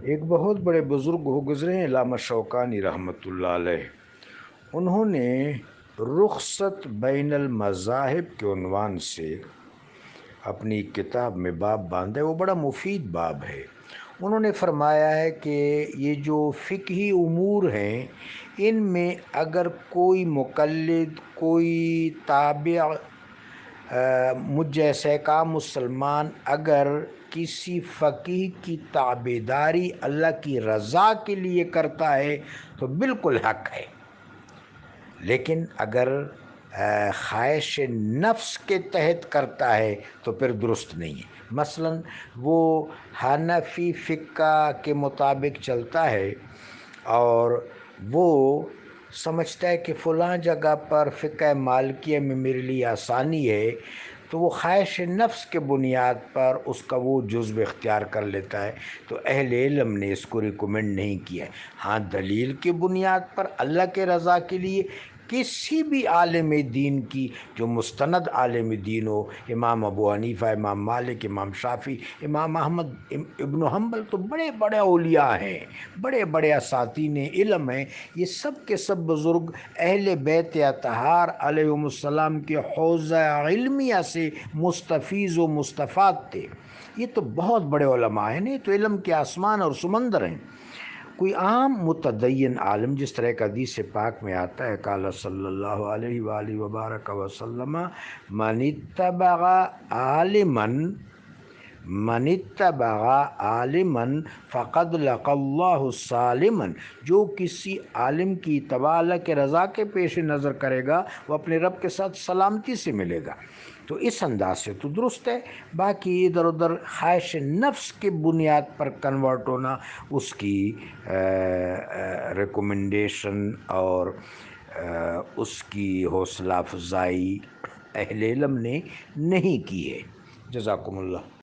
ایک بہت بڑے بزرگ ہو گزرے ہیں علامہ شوکانی رحمۃ اللہ علیہ. انہوں نے رخصت بین المذاہب کے عنوان سے اپنی کتاب میں باب باندھا ہے. وہ بڑا مفید باب ہے. انہوں نے فرمایا ہے کہ یہ جو فقہی امور ہیں ان میں اگر کوئی مقلد، کوئی تابع، مجھ جیسے کا مسلمان اگر کسی فقیہ کی تابعداری اللہ کی رضا کے لیے کرتا ہے تو بالکل حق ہے، لیکن اگر خواہش نفس کے تحت کرتا ہے تو پھر درست نہیں ہے. مثلا وہ حنفی فقہ کے مطابق چلتا ہے اور وہ سمجھتا ہے کہ فلاں جگہ پر فقہ مالکیہ میں میرے لیے آسانی ہے، تو وہ خواہش نفس کے بنیاد پر اس کا وہ جزو اختیار کر لیتا ہے. تو اہل علم نے اس کو ریکمنڈ نہیں کیا ہے. ہاں دلیل کی بنیاد پر اللہ کے رضا کے لیے کسی بھی عالم دین کی، جو مستند عالم دین ہو، امام ابو حنیفہ، امام مالک، امام شافعی، امام احمد ابن حنبل، تو بڑے بڑے اولیاء ہیں، بڑے بڑے اساتین علم ہیں. یہ سب کے سب بزرگ اہل بیت اطہار علیہم السلام کے حوزہ علمیہ سے مستفیض و مستفاد تھے. یہ تو بہت بڑے علماء ہیں، یہ تو علم کے آسمان اور سمندر ہیں. کوئی عام متدین عالم، جس طرح کا حدیث پاک میں آتا ہے، قال صلی اللہ علیہ وآلہ وبارک وسلم من اتبع عالما فقد لقى اللہ سالما. جو کسی عالم کی اتباع اللہ کے رضا کے پیش نظر کرے گا وہ اپنے رب کے ساتھ سلامتی سے ملے گا. تو اس انداز سے تو درست ہے. باقی ادھر ادھر خواہش نفس کے بنیاد پر کنورٹ ہونا، اس کی ریکومنڈیشن اور اس کی حوصلہ افزائی اہل علم نے نہیں کی ہے. جزاکم اللہ.